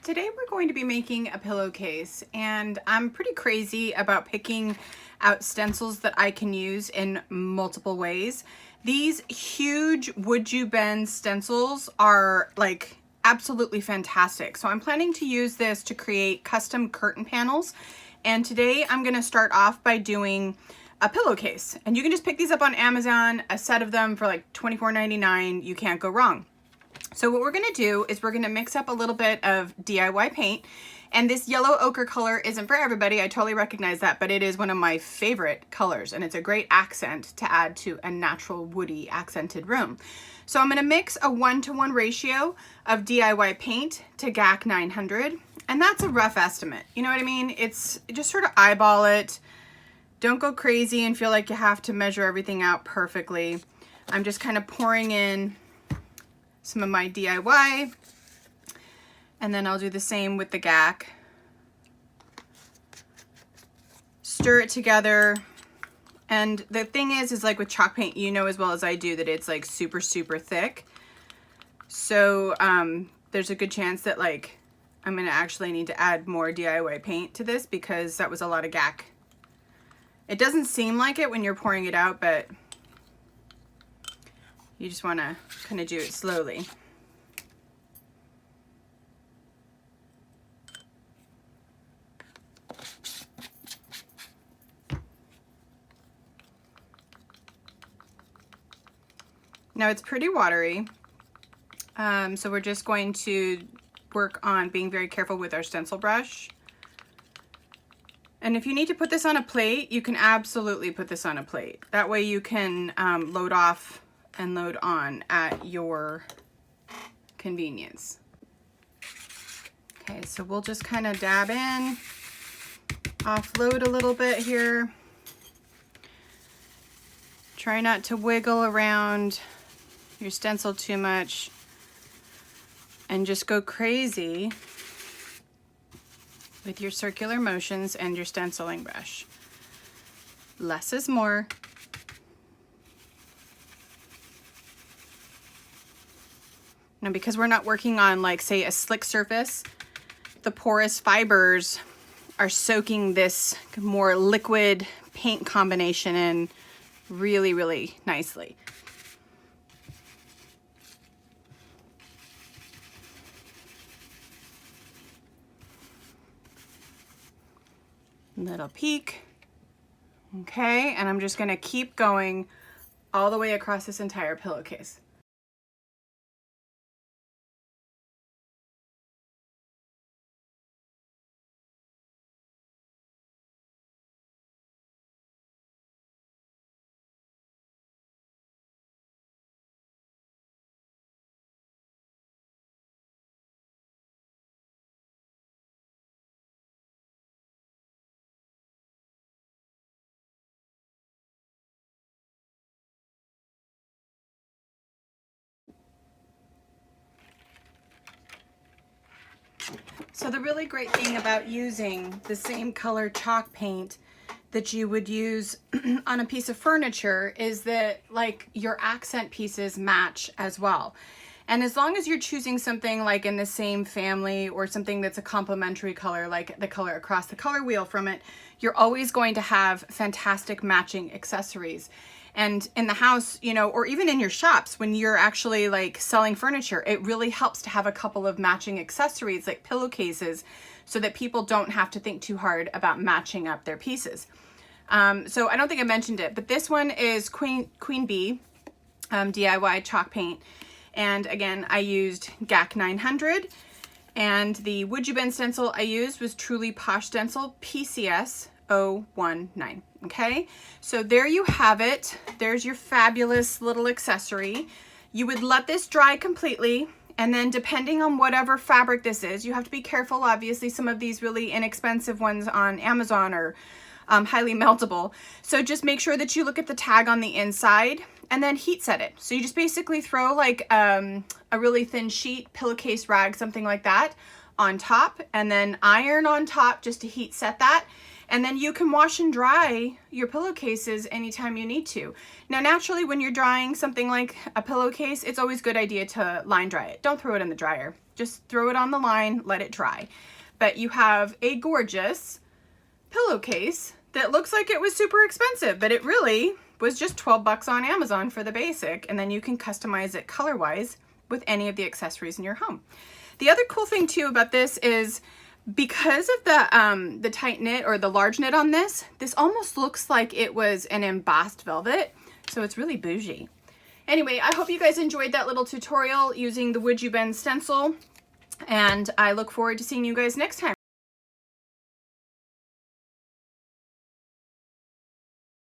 Today we're going to be making a pillowcase, and I'm pretty crazy about picking out stencils that I can use in multiple ways. These huge WoodUBend stencils are like absolutely fantastic. So I'm planning to use this to create custom curtain panels. And today I'm going to start off by doing a pillowcase. And you can just pick these up on Amazon, a set of them for like $24.99. You can't go wrong. So what we're gonna do is we're gonna mix up a little bit of DIY paint, and this yellow ochre color isn't for everybody, I totally recognize that, but it is one of my favorite colors, and it's a great accent to add to a natural woody accented room. So I'm gonna mix a 1-to-1 ratio of DIY paint to GAC 900, and that's a rough estimate, you know what I mean? It's just sort of eyeball it. Don't go crazy and feel like you have to measure everything out perfectly. I'm just kind of pouring in some of my DIY, and then I'll do the same with the GAC. Stir it together, and the thing is like with chalk paint, you know as well as I do that it's like super thick. So there's a good chance that like I'm gonna actually need to add more DIY paint to this because that was a lot of GAC. It doesn't seem like it when you're pouring it out, but you just want to kind of do it slowly. Now it's pretty watery, so we're just going to work on being very careful with our stencil brush. And if you need to put this on a plate, you can absolutely put this on a plate. That way you can load off and load on at your convenience. Okay, so we'll just kind of dab in, offload a little bit here. Try not to wiggle around your stencil too much and just go crazy with your circular motions and your stenciling brush. Less is more. Now, because we're not working on like say a slick surface, the porous fibers are soaking this more liquid paint combination in really nicely. Little peek. Okay, and I'm just gonna keep going all the way across this entire pillowcase. So the really great thing about using the same color chalk paint that you would use on a piece of furniture is that like your accent pieces match as well. And as long as you're choosing something like in the same family or something that's a complementary color, like the color across the color wheel from it, you're always going to have fantastic matching accessories. And in the house, you know, or even in your shops, when you're actually like selling furniture, it really helps to have a couple of matching accessories like pillowcases so that people don't have to think too hard about matching up their pieces. So I don't think I mentioned it, but this one is Queen Bee DIY chalk paint. And again, I used GAC 900, and the WoodUBend stencil I used was truly Posh Stencil PCS 019. Okay, so there you have it. There's your fabulous little accessory. You would let this dry completely, and then depending on whatever fabric this is, you have to be careful. Obviously, some of these really inexpensive ones on Amazon are highly meltable. So just make sure that you look at the tag on the inside and then heat set it. So you just basically throw like a really thin sheet, pillowcase rag, something like that on top, and then iron on top just to heat set that. And then you can wash and dry your pillowcases anytime you need to. Now, naturally, when you're drying something like a pillowcase, it's always a good idea to line dry it. Don't throw it in the dryer. Just throw it on the line, let it dry. But you have a gorgeous pillowcase that looks like it was super expensive, but it really was just 12 bucks on Amazon for the basic, and then you can customize it color-wise with any of the accessories in your home. The other cool thing too about this is because of the tight knit or the large knit on this, this almost looks like it was an embossed velvet, so it's really bougie. Anyway, I hope you guys enjoyed that little tutorial using the WoodUBend stencil, and I look forward to seeing you guys next time.